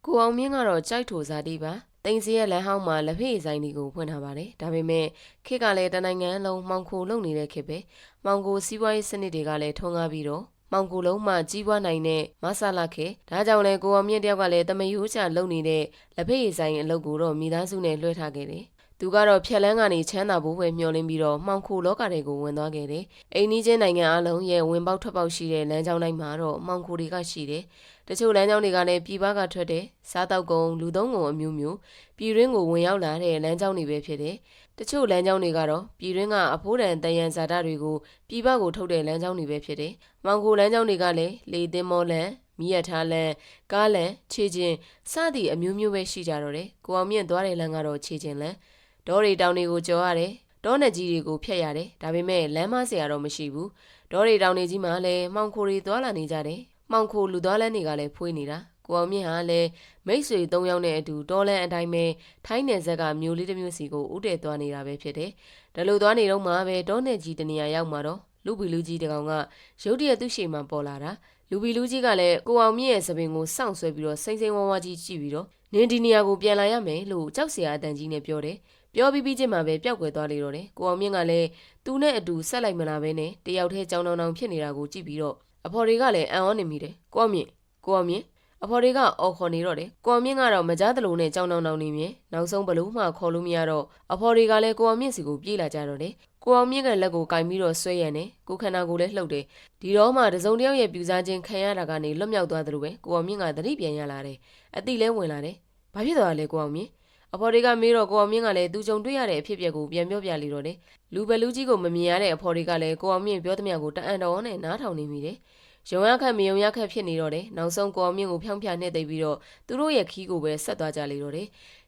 ကိုအောင်မြင့်ကတော့ကြိုက်ထိုဇာတိပါတိန်စီရဲ့လမ်းဟောင်းမှာလက်ဖေးဆိုင်တွေကိုဖွင့်ထားပါတယ်ဒါပေမဲ့ခေတ်ကလည်းတနိုင်ငံလုံးမှောင်ခိုလုပ်နေတဲ့ခေတ်ပဲမှောင်ခိုစီးပွားရေးစနစ်တွေကလည်းထွန်းကားပြီးတော့မှောင်ခိုလုံးမှကြီးပွားနိုင်တဲ့မဆလာခေဒါကြောင့်လဲကိုအောင်မြင့်တယောက်ကလည်းတမယိုးချလုပ်နေတဲ့လက်ဖေးဆိုင်အလုပ်ကိုတော့မိသားစုနဲ့လွှဲထားခဲ့တယ်သူကတော့ဖြက်လန်းကနေချမ်းသာဖို့ပဲမျှော်လင့်ပြီးတော့မှောင်ခိုလောကတွေကိုဝင်သွားခဲ့တယ်။အိမ်နီးချင်းနိုင်ငံအလုံးရဲ့ဝင်ပေါက်ထွက်ပေါက်ရှိတဲ့လမ်းကြောင်းတိုင်းမှာတော့မှောင်ခိုတွေကရှိတယ်။တချို့လမ်းကြောင်းတွေကလည်းပြည်ပကထွက်တဲ့စားတောက်ကုန်လူသုံးကုန်အမျိုးမျိုးပြည်တွင်းကိုဝင်ရောက်လာတဲ့လမ်းကြောင်းတွေပဲဖြစ်တယ်။တချို့လမ်းကြောင်းတွေကတော့ပြည်တွင်းကအဖိုးတန်တန်ရန်ဇာတာတွေကိုပြည်ပကိုထုတ်တဲ့လမ်းကြောင်းတွေပဲဖြစ်တယ်။မှောင်ခိုလမ်းကြောင်းတွေကလည်းလေသင်းမောလန်မီးရထားလမ်းကားလမ်းခြေချင်းစသည့်အမျိုးမျိုးပဲရှိကြတော့တယ်။ကိုအောင်မြင့်သွားတဲ့လမ်းကတော့ခြေချင်းလမ်းဒေါ်ရီတောင်တွေကိုကြော်ရတယ်တောနယ်ကြီးတွေကိုဖျက်ရတယ်ဒါပေမဲ့လမ်းမဆရာတော့မရှိဘူးဒေါ်ရီတောင်တွေကြီးမှာလည်းမှောင်ခိုတွေသွားလာနေကြတယ်မှောင်ခိုလူသွားလမ်းတွေကလည်းဖွေးနေတာကိုအောင်မြင့်ဟာလည်းမိတ်ဆွေ၃ယောက်နဲ့အတူတောလန်းအတိုင်းပဲထိုင်းနယ်ဆက်ကမျိုးလေးတစ်မျိုးစီကိုဥတည်သွားနေတာပဲဖြစ်တယ်ဒါလိုသွားနေတော့မှပဲတောနယ်ကြီးတနေရာရောက်မှာတော့လူပီလူကြီးတကောင်ကရုတ်တရက်သူ့ရှေ့မှာပေါ်လာတာလူပီလူကြီးကလည်းကိုအောင်မြင့်ရဲ့သပင်ကိုစောင့်ဆွဲပြီးတော့စိမ့်စိမ့်ဝါးဝါးကြီးကြည့်ပြီးတော့နင်းဒီနေရာကိုပြန်လာရမယ်လို့ကြောက်စရာအတန်ကြီးနဲ့ပြောတယ်ပြောပြီးချင်းမှာပဲပျောက်ကွယ်သွားလေတော့တယ်ကိုအောင်မြင့်ကလည်းသူနဲ့အတူဆက်လိုက်မလာဘဲနဲ့တယောက်တည်းကြောင်တောင်ဖြစ်နေတာကိုကြည့်ပြီးတော့အဖော်တွေကလည်းအံ့ဩနေမိတယ်ကိုအောင်မြင့်အဖော်တွေကအော်ခေါ်နေတော့တယ်ကိုအောင်မြင့်ကတော့မကြားသလိုနဲ့ကြောင်တောင်နေမြင်နောက်ဆုံးဘလို့မှခေါ်လို့မရတော့အဖော်တွေကလည်းကိုအောင်မြင့်စီကိုပြေးလာကြတော့တယ်ကိုအောင်မြင့်ကလက်ကိုကင်ပြီးတော့ဆွဲရံတယ်ကိုခန္ဓာကိုယ်လည်းလှုပ်တယ်ဒီတော့မှတစုံတယောက်ရဲ့ပြူစားခြင်းခံရတာကနေလွတ်မြောက်သွားသလိုပဲကိုအောင်မြင့်ကသတိပြန်ရလာတယ်အတိလဲဝင်လာတယ်ဘာဖြစ်သွားလဲကိုအောင်မြင့်အဖော်တွေကမေးတော့ကိုအောင်မြင့်ကလည်းသူကြုံတွေ့ရတဲ့အဖြစ်အပျက်ကိုပြန်ပြောပြလေတော့တယ်လူပဲလူကြီးကိုမမြင်ရတဲ့အဖော်တွေကလည်းကိုအောင်မြင့်ပြောသမျှကိုတအံ့တော်နဲ့နားထောင်နေမိတယ်ရုံရခက်မယုံရခက်ဖြစ်နေတော့တယ်နောက်ဆုံးကိုအောင်မြင့်ကိုဖြောင်းဖြနှိပ်သိပ်ပြီးတော့သူတို့ရဲ့ခီးကိုပဲဆက်သွားကြလေတော့တယ်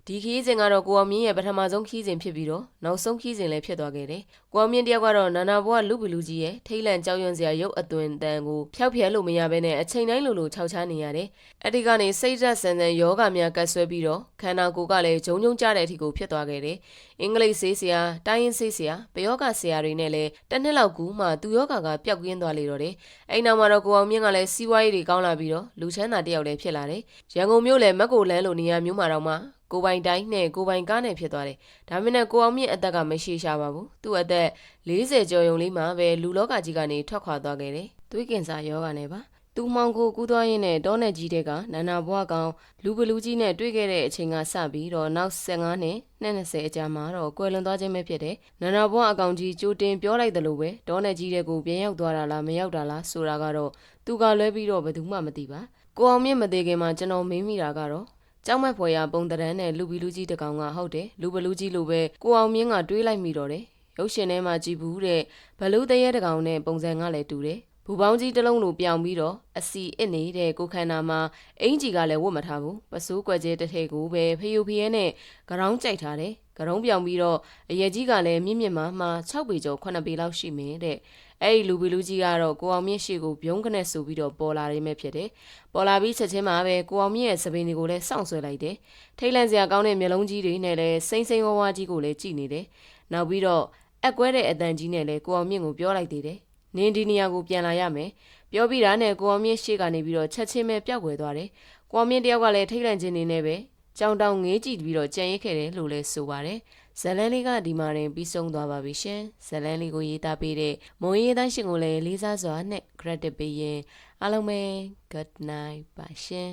ဒီခီးစဉ်ကတော့ကိုအောင်မြင့်ရဲ့ပထမဆုံးခီးစဉ်ဖြစ်ပြီးတော့နောက်ဆုံးခီးစဉ်လည်းဖြစ်သွားခဲ့တယ်ကိုအောင်မြင့်တယောက်ကတော့နာနာဘွားလူပလူကြီးရဲ့ထိတ်လန့်ကြောက်ရွံ့စရာရုပ်အသွင်တန်ကိုဖျောက်ဖျက်လို့မရဘဲနဲ့အချိန်တိုင်းလိုခြောက်ချနေရတယ်အဲ့ဒီကနေစိတ်ဓာတ်ဆန်ဆန်ယောဂများကတ်ဆွဲပြီးတော့ခန္ဓာကိုယ်ကလည်းဂျုံဂျုံကြတဲ့အထိကိုဖြစ်သွားခဲ့တယ်အင်္ဂလိပ်ဆေးဆရာတိုင်းရင်းဆေးဆရာပယောဂဆရာတွေနဲ့လည်းတစ်နှစ်လောက်ကူမှသူယောဂကပျောက်ကင်းသွားလေတော့တယ်အဲ့နောက်မှာတော့ကိုအောင်မြင့်ကလည်းစီးပွားရေးတွေကောင်းလာပြီးတော့လူချမ်းသာတယောက်လည်းဖြစ်လာတယ်ရန်ကုန်မြို့လည်းမက်ကိုလန်းလိုနေရာမျိုးမှာတော့မှကိုပိုင်တိုင်းနဲ့ကိုပိုင်ကားနဲ့ဖြစ်သွားတယ်ဒါမင်းနဲ့ကိုအောင်မြင့်အသက်ကမရှိရှာပါဘူးသူ့အသက်40ကျော်ရုံလေးမှာပဲလူလောကကြီးကနေထွက်ခွာသွားခဲ့တယ်သွေးကင်ဆာယောဂနဲ့ပါသူမောင်ကိုကူးသွားရင်းနဲ့တောနယ်ကြီးတဲ့ကနန္နာဘွားကောင်လူပလူကြီးနဲ့တွေ့ခဲ့တဲ့အချိန်ကစပြီးတော့နောက်15နှစ်20အကြာမှာတော့ကွယ်လွန်သွားခြင်းပဲဖြစ်တယ်နန္နာဘွားအကောင်ကြီးကြိုတင်ပြောလိုက်တယ်လို့ပဲတောနယ်ကြီးတဲ့ကိုပြန်ရောက်သွားတာလားမရောက်တာလားဆိုတာကတော့သူကလွဲပြီးတော့ဘယ်သူမှမသိပါကိုအောင်မြင့်မသေးခင်မှာကျွန်တော်မေးမိတာကတော့ကျောင်းမက်ဖွယ်ရပုံတရံနဲ့လူပီလူကြီးတကောင်ကဟုတ်တယ်လူပလူကြီးလိုပဲကိုအောင်မြင့်ကတွေးလိုက်မိတော့တယ်ရုပ်ရှင်ထဲမှာကြည့်ဘူးတဲ့ဘလူတရဲတကောင်နဲ့ပုံစံကလည်းတူတယ်ဘူပေါင်းကြီးတစ်လုံးလိုပြောင်ပြီးတော့အစီအစ်နေတဲ့ကိုခန္ဓာမှာအင်ကြီးကလည်းဝတ်မထားဘူးပစိုးကွက်ကျဲတစ်ထည်ကိုပဲဖျူဖျဲနဲ့ကရောင်းကြိုက်ထားတယ်ကရုံးပြောင်ပြီးတော့အရက်ကြီးကလည်းမြင့်မြင့်မှ6ပေကျော်9ပေလောက်ရှိမယ်တဲ့အဲ့ဒီလူပီလူကြီးကတော့ကိုအောင်မြင့်ရှိကိုဘုံကနဲ့ဆိုပြီးတော့ပေါ်လာရင်းပဲဖြစ်တယ်ပေါ်လာပြီးချက်ချင်းမှာပဲကိုအောင်မြင့်ရဲ့သပင်တွေကိုလည်းစောင့်ဆွဲလိုက်တယ်ထိတ်လန့်စရာကောင်းတဲ့မျက်လုံးကြီးတွေနဲ့လည်းစိမ့်စိမ့်ဝါးဝါးကြီးကိုလည်းကြည့်နေတယ်နောက်ပြီးတော့အက်ကွဲတဲ့အတန်ကြီးနဲ့လည်းကိုအောင်မြင့်ကိုပြောလိုက်သေးတယ်နင်းဒီနေရာကိုပြန်လာရမယ်ပြောပြီးတာနဲ့ကိုအောင်မြင့်ရှေ့ကနေပြီးတော့ချက်ချင်းပဲပျောက်ကွယ်သွားတယ်ကိုအောင်မြင့်တယောက်ကလည်းထိတ်လန့်ခြင်းနေနဲ့ပဲကြောင်တောင်ငေးကြည့်ပြီးတော့ကြံရိတ်ခဲ့တယ်လို့လည်းဆိုပါတယ်ဇလန်းလေးကဒီမှာတင်ပြီးဆုံးသွားပါပြီရှင်ဇလန်းလေးကိုရေးသားပေးတဲ့မုံရေးသားရှင်ကိုလည်းလေးစားစွာနဲ့ credit ပေးရင်အားလုံးပဲ good night ပါရှင်